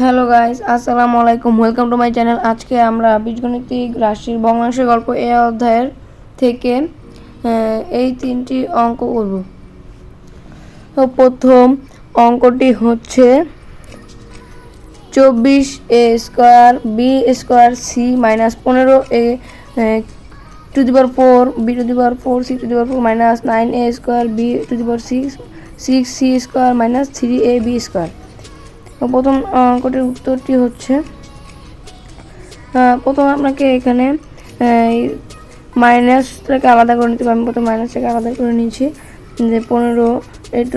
Hello guys, আসসালামু আলাইকুম। Welcome to my channel. আজকে আমরা বীজগণিতিক রাশির ভগ্নাংশের গল্প এই অধ্যায়ের থেকে এই তিনটি অঙ্ক করব। তো প্রথম অঙ্কটি হচ্ছে 24a² b² c -15a to the power 4 b⁴ c⁴ -9a² b⁶ c² প্রথম অঙ্কটির উত্তরটি হচ্ছে প্রথম আপনাকে এখানে মাইনাসটাকে আলাদা করে নিতে হবে। আমি প্রথম মাইনাসটাকে আলাদা করে নিয়েছি যে 15 a⁴ b⁴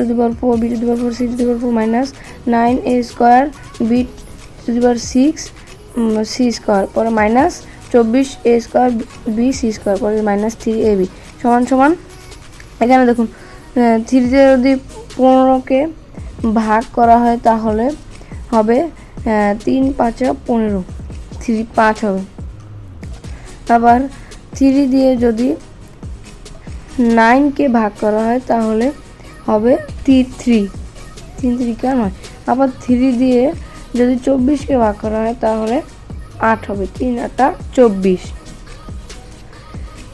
c⁴ -9a² b⁶ c² পরে -24a² bc² পরে -3ab সমান এখানে দেখুন 3 দিয়ে যদি 15কে ভাগ করা হয় তাহলে হবে 3 5 15 3 5 হবে। আবার 3 দিয়ে যদি 9কে ভাগ করা হয় তাহলে হবে 3 3 নয়। আবার 3 দিয়ে যদি 24কে ভাগ করা হয় তাহলে 8 হবে, 3 8 24।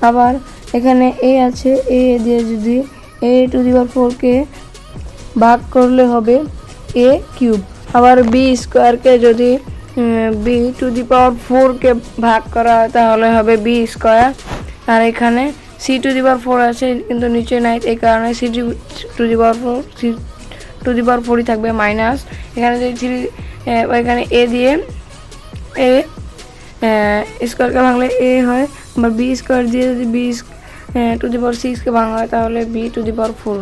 আবার এখানে a আছে, a দিয়ে যদি a⁴কে ভাগ করলে হবে a³ আবার b² কে যদি b⁴কে ভাগ করা হয় তাহলে হবে b²। আর এখানে c⁴ আছে কিন্তু নিচে নাই, এই কারণে c⁴ থাকবে মাইনাস। এখানে যদি এখানে a দিয়ে a² ভাঙলে a হয়, আবার b² দিয়ে যদি b⁶কে ভাঙা হয় তাহলে b⁴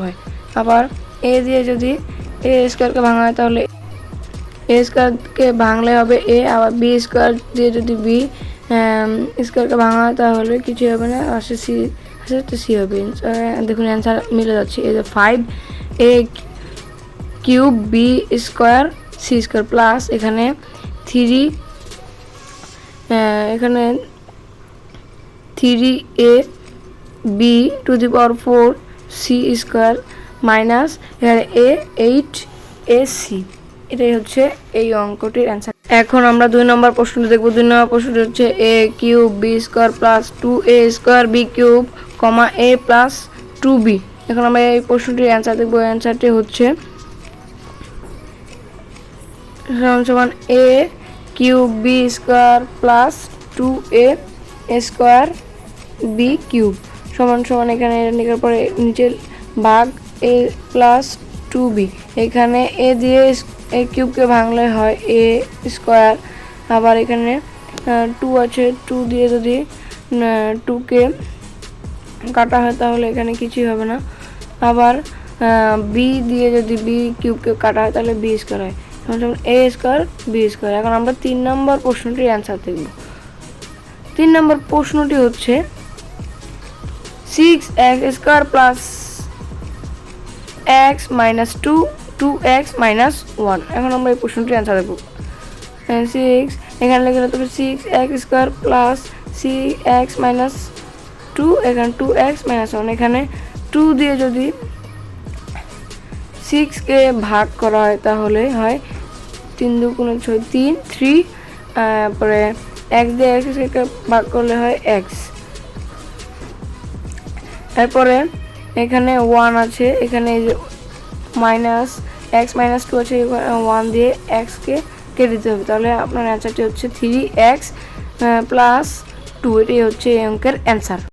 হয়। আবার a দিয়ে যদি a² ভাঙা হয় তাহলে a²কে ভাঙলে হবে a, আবার b² দিয়ে যদি b² ভাঙা হয় তাহলে কিছু হবে না, আসে c হবে। দেখুন অ্যান্সার মিলে যাচ্ছে। এই যে 5a³ b² c² প্লাস এখানে 3ab⁴ c² মাইনাস এখানে a8ac। এটাই হচ্ছে এই অঙ্কটির অ্যান্সার। এখন আমরা 2 নম্বর প্রশ্নটি দেখব। 2 নম্বর প্রশ্নটি হচ্ছে a³ b² plus 2a² b³ a plus 2b। এখন আমরা এই প্রশ্নটির অ্যান্সার দেখব। অ্যান্সারটি হচ্ছে সমান a³ b² plus 2a² b³ সমান এখানে নিকার পরে নিচে ভাগ a প্লাস 2b। এখানে a দিয়ে a³ ভাঙলে হয় a²। আবার এখানে 2 আছে, 2 দিয়ে যদি 2কে কাটা হয় তাহলে এখানে কিছুই হবে না। আবার b দিয়ে যদি b³ কাটা হয় তাহলে b² হয়, a² b²। এখন আমরা 3 নম্বর প্রশ্নটির অ্যান্সার দেখব। 3 নম্বর প্রশ্নটি হচ্ছে 6x² plus x minus 2x minus 1। এখন আমরা এই প্রশ্নটির অ্যান্সার দেবো। 6 এখানে লিখে নিতে হবে 6x² প্লাস cx মাইনাস 2, এখানে 2x মাইনাস 1। এখানে 2 দিয়ে যদি 6কে ভাগ করা হয় তাহলে হয় 3 2 6 3 পরে x দিয়ে x-কে ভাগ করলে হয় x। এরপরে এখানে 1 আছে, এখানে মাইনাস x মাইনাস 2 আছে, 1 দিয়ে x-কে কেটে দিতে হবে, তাহলে আপনার অ্যান্সারটি হচ্ছে 3x প্লাস 2। এটাই হচ্ছে এই অঙ্কের অ্যান্সার।